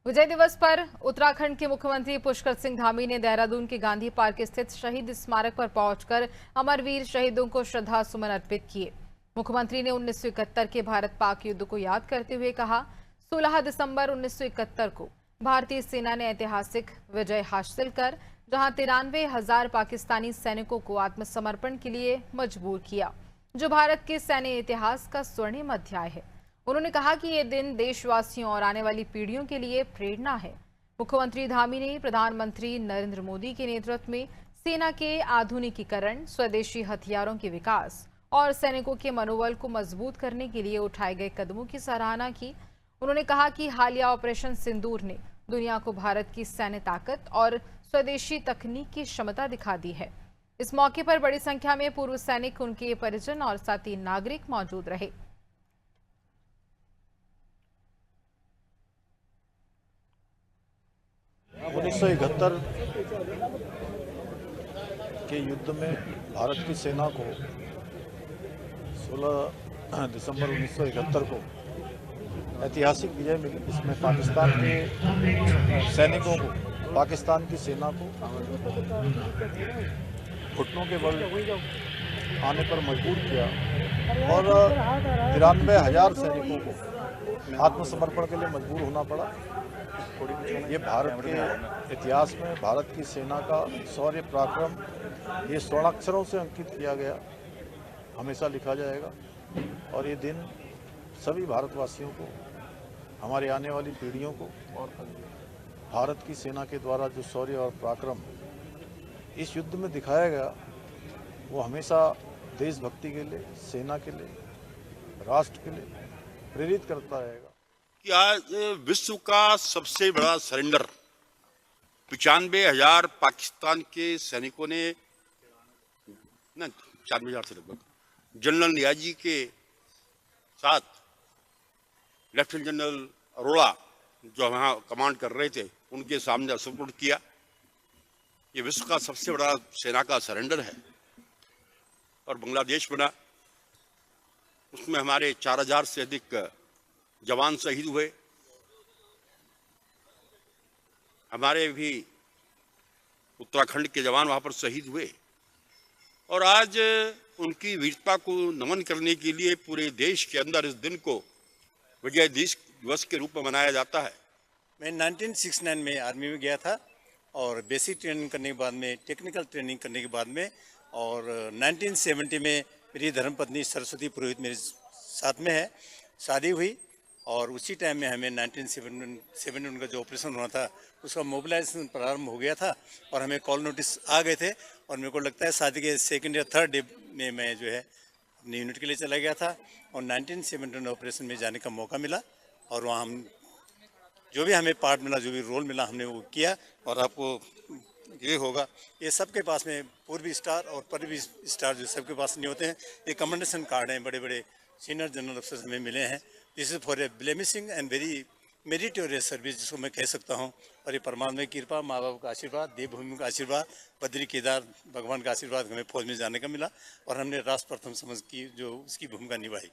विजय दिवस पर उत्तराखंड के मुख्यमंत्री पुष्कर सिंह धामी ने देहरादून के गांधी पार्क स्थित शहीद स्मारक पर पहुंचकर अमरवीर शहीदों को श्रद्धा सुमन अर्पित किए। मुख्यमंत्री ने 1971 के भारत पाक युद्ध को याद करते हुए कहा, 16 दिसंबर 1971 को भारतीय सेना ने ऐतिहासिक विजय हासिल कर जहां 93,000 पाकिस्तानी सैनिकों को आत्मसमर्पण के लिए मजबूर किया, जो भारत के सैन्य इतिहास का स्वर्णिम अध्याय है। उन्होंने कहा कि ये दिन देशवासियों और आने वाली पीढ़ियों के लिए प्रेरणा है। मुख्यमंत्री धामी ने प्रधानमंत्री नरेंद्र मोदी के नेतृत्व में सेना के आधुनिकीकरण, स्वदेशी हथियारों के विकास और सैनिकों के मनोबल को मजबूत करने के लिए उठाए गए कदमों की सराहना की। उन्होंने कहा कि हालिया ऑपरेशन सिंदूर ने दुनिया को भारत की सैन्य ताकत और स्वदेशी तकनीक की क्षमता दिखा दी है। इस मौके पर बड़ी संख्या में पूर्व सैनिक, उनके परिजन और साथी नागरिक मौजूद रहे। 1971 के युद्ध में भारत की सेना को 16 दिसंबर 1971 को ऐतिहासिक विजय मिली। इसमें पाकिस्तान के सैनिकों को, पाकिस्तान की सेना को घुटनों के बल आने पर मजबूर किया और 93,000 सैनिकों को आत्मसमर्पण के लिए मजबूर होना पड़ा। ये भारत के इतिहास में भारत की सेना का शौर्य पराक्रम ये स्वर्णाक्षरों से अंकित किया गया, हमेशा लिखा जाएगा। और ये दिन सभी भारतवासियों को, हमारे आने वाली पीढ़ियों को और भारत की सेना के द्वारा जो शौर्य और पराक्रम इस युद्ध में दिखाया गया, वो हमेशा देशभक्ति के लिए, सेना के लिए, राष्ट्र के लिए प्रेरित करता रहेगा। कि आज विश्व का सबसे बड़ा सरेंडर 95,000 पाकिस्तान के सैनिकों ने, न 94,000 से लगभग, जनरल नियाजी के साथ लेफ्टिनेंट जनरल अरोड़ा जो वहाँ कमांड कर रहे थे, उनके सामने सपोर्ट किया। ये विश्व का सबसे बड़ा सेना का सरेंडर है। और बांग्लादेश बना, उसमें हमारे 4,000 से अधिक जवान शहीद हुए। हमारे भी उत्तराखंड के जवान वहां पर शहीद हुए। और आज उनकी वीरता को नमन करने के लिए पूरे देश के अंदर इस दिन को विजय दिवस के रूप में मनाया जाता है। मैं 1969 में आर्मी में गया था और बेसिक ट्रेनिंग करने के बाद में, टेक्निकल ट्रेनिंग करने के बाद में, और 1970 में मेरी धर्मपत्नी सरस्वती पुरोहित मेरे साथ में है, शादी हुई। और उसी टाइम में हमें 1971 का जो ऑपरेशन होना था उसका मोबिलाइजेशन प्रारंभ हो गया था और हमें कॉल नोटिस आ गए थे। और मेरे को लगता है शादी के सेकंड या थर्ड डे में मैं जो है अपनी यूनिट के लिए चला गया था और 1971 ऑपरेशन में जाने का मौका मिला। और वहाँ हम जो भी हमें पार्ट मिला, जो भी रोल मिला, हमने वो किया। और आपको ये होगा, ये सबके पास में पूर्वी स्टार और पदवी स्टार जो सबके पास नहीं होते हैं, ये कमेंडेशन कार्ड हैं, बड़े बड़े सीनियर जनरल अफसर्स हमें मिले हैं। This is for a blemishing and very meritorious service, जिसको मैं कह सकता हूँ। और ये परमात्मा की कृपा, माँ बाप का आशीर्वाद, देवभूमि का आशीर्वाद, बद्री केदार भगवान का आशीर्वाद हमें फौज में जाने का मिला और हमने राष्ट्र प्रथम समझ की जो उसकी भूमिका निभाई।